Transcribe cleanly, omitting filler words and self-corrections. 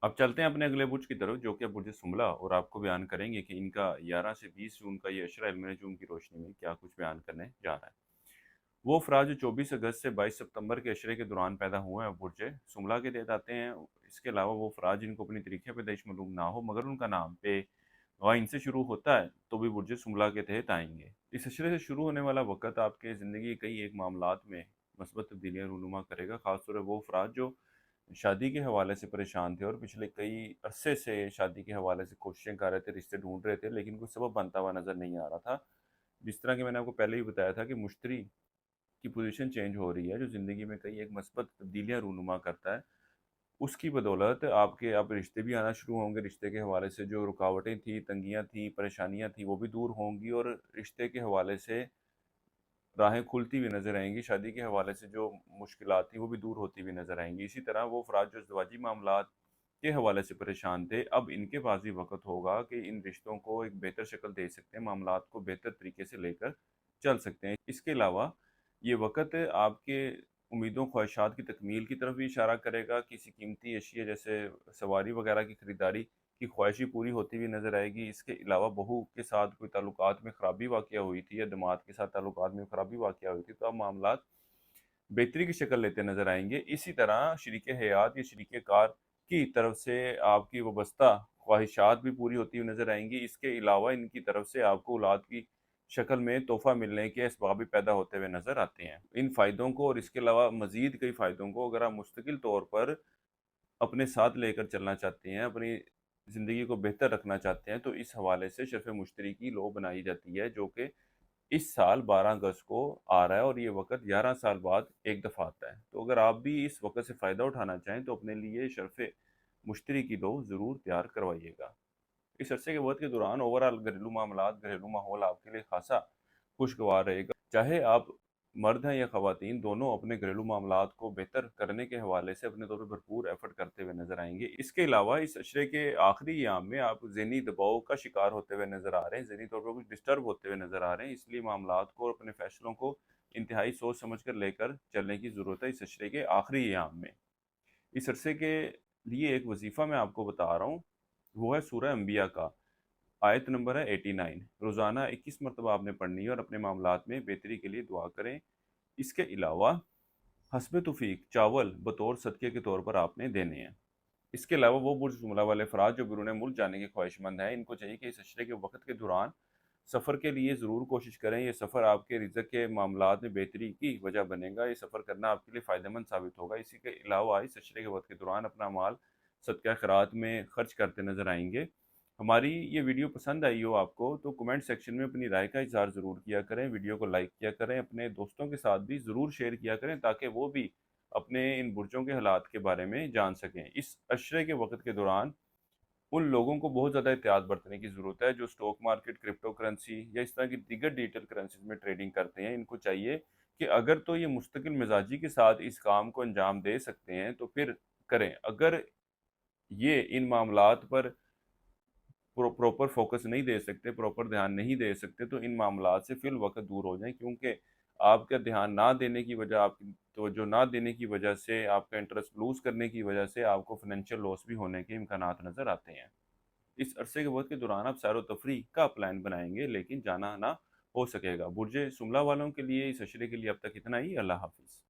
अब चलते हैं अपने अगले बुर्ज की तरफ, जो कि बुर्ज सुमला, और आपको बयान करेंगे कि इनका 11 से 20 जून का ये अशरा इल्म नजूम की रोशनी में क्या कुछ बयान करने जा रहा है। वो अफराद जो 24 अगस्त से 22 सितंबर के अशरे के दौरान पैदा हुए हैं, बुर्ज सुमला के तहत आते हैं। इसके अलावा वो अफराद जिनको अपनी तरीके पैदाइश मालूम ना हो मगर उनका नाम पे गाइन से शुरू होता है, तो भी बुर्ज सुमला के तहत आएंगे। इस अशरे से शुरू होने वाला वक़्त आपके ज़िंदगी के कई एक मामलात में मस्बत तब्दीलियाँ रूनुमा करेगा। ख़ासतौर पर वो अफराद जो शादी के हवाले से परेशान थे और पिछले कई अरसे से शादी के हवाले से कोशिशें कर रहे थे, रिश्ते ढूंढ रहे थे, लेकिन कोई सबब बनता हुआ नज़र नहीं आ रहा था। जिस तरह कि मैंने आपको पहले ही बताया था कि मुश्तरी की पोजीशन चेंज हो रही है, जो ज़िंदगी में कई एक मस्बत तब्दीलियाँ रूनुमा करता है। उसकी बदौलत आपके अब रिश्ते भी आना शुरू होंगे। रिश्ते के हवाले से जो रुकावटें थी, तंगियाँ थी, परेशानियाँ थी, वो भी दूर होंगी और रिश्ते के हवाले से राहें खुलती हुई नज़र आएँगी। शादी के हवाले से जो मुश्किलात थी, वो भी दूर होती हुई नज़र आएँगी। इसी तरह वो अफ़राद जो ज़वाजी मामलात के हवाले से परेशान थे, अब इनके पास भी वक़्त होगा कि इन रिश्तों को एक बेहतर शक्ल दे सकते हैं, मामलात को बेहतर तरीके से लेकर चल सकते हैं। इसके अलावा ये वक़्त आपके उम्मीदों, ख्वाहिशात की तकमील की तरफ भी इशारा करेगा। किसी कीमती अशिया जैसे सवारी वग़ैरह की खरीदारी की ख्वाहिश पूरी होती हुई नज़र आएगी। इसके अलावा बहू के साथ कोई ताल्लुकात में ख़राबी वाक़या हुई थी या दामाद के साथ ताल्लुकात में ख़राबी वाक़या हुई थी, तो अब मामलात बेहतरी की शक्ल लेते नज़र आएँगे। इसी तरह शरीके हयात या शरीके कार की तरफ से आपकी वाबस्ता ख्वाहिशात भी पूरी होती हुई नज़र आएँगी। इसके अलावा इनकी तरफ से आपको औलाद की शक्ल में तोहफ़ा मिलने के असबाब भी पैदा होते हुए नज़र आते हैं। इन फ़ायदों को और इसके अलावा मज़ीद कई फ़ायदों को अगर आप मुस्तकिल तौर पर अपने साथ लेकर चलना चाहते हैं, अपनी ज़िंदगी को बेहतर रखना चाहते हैं, तो इस हवाले से शर्फ़ मुश्तरी की लॉ बनाई जाती है, जो कि इस साल 12 अगस्त को आ रहा है और ये वक़्त 11 साल बाद एक दफ़ा आता है। तो अगर आप भी इस वक़्त से फ़ायदा उठाना चाहें, तो अपने लिए शर्फ़ मुश्तरी की लॉ ज़रूर तैयार करवाइएगा। इस अरसे के वक़्त के दौरान ओवरऑल घरेलू मामलात, घरेलू माहौल आपके लिए ख़ासा खुशगवार रहेगा। चाहे आप मर्द हैं या ख़वातीन, दोनों अपने घरेलू मामलात को बेहतर करने के हवाले से अपने तौर पे भरपूर एफ़र्ट करते हुए नज़र आएँगे। इसके अलावा इस अशरे के आखिरी अयाम में आप ज़हनी दबाव का शिकार होते हुए नज़र आ रहे हैं, ज़हनी तौर पर कुछ डिस्टर्ब होते हुए नज़र आ रहे हैं, इसलिए मामलात को और अपने फ़ैसलों को इंतहाई सोच समझ कर लेकर चलने की ज़रूरत है इस अशरे के आखिरी अयाम में। इस अरसे के लिए एक वजीफ़ा मैं आपको बता रहा हूँ, वो है सूरह अंबिया का। आयत नंबर है 89। रोज़ाना 21 मरतबा आपने पढ़नी है और अपने मामलात में बेहतरी के लिए दुआ करें। इसके अलावा हस्बे तौफीक चावल बतौर सदक़े के तौर पर आपने देने हैं। इसके अलावा वो बुर्ज जुमला वाले अफ़राद जो बैरून मुल्क जाने के ख्वाहिशमंद हैं, इनको चाहिए कि इस अशरे के वक़्त के दौरान सफ़र के लिए ज़रूर कोशिश करें। ये सफ़र आपके रिज़्क के मामलात में बेहतरी की वजह बनेगा। ये सफ़र करना आपके लिए फ़ायदेमंद साबित होगा। इसी के अलावा इस अशरे के वक़्त के दौरान अपना माल सदका खैरात में खर्च करते नज़र आएँगे। हमारी ये वीडियो पसंद आई हो आपको, तो कमेंट सेक्शन में अपनी राय का इज़हार ज़रूर किया करें, वीडियो को लाइक किया करें, अपने दोस्तों के साथ भी ज़रूर शेयर किया करें ताकि वो भी अपने इन बुर्जों के हालात के बारे में जान सकें। इस अशरे के वक़्त के दौरान उन लोगों को बहुत ज़्यादा एहतियात बरतने की ज़रूरत है जो स्टॉक मार्केट, क्रिप्टो करेंसी या इस तरह की दीगर डिजिटल करेंसीज़ में ट्रेडिंग करते हैं। इनको चाहिए कि अगर तो ये मुस्तकिल मिज़ाजी के साथ इस काम को अंजाम दे सकते हैं, तो फिर करें। अगर ये इन मामलात पर प्रॉपर फोकस नहीं दे सकते, प्रॉपर ध्यान नहीं दे सकते, तो इन मामलात से फ़िलवक़्त दूर हो जाएँ, क्योंकि आपका ध्यान ना देने की वजह, आपकी तवज्जो ना देने की वजह से, आपका इंटरेस्ट लूज़ करने की वजह से आपको फ़ाइनेंशियल लॉस भी होने के इम्कानात नज़र आते हैं। इस अरसे के वक़्त के दौरान आप सैर-व-तफ़रीह का प्लान बनाएँगे, लेकिन जाना ना हो सकेगा। बुर्ज सुमला वालों के लिए इस अशरे के लिए अब तक इतना ही। अल्लाह हाफ़िज़।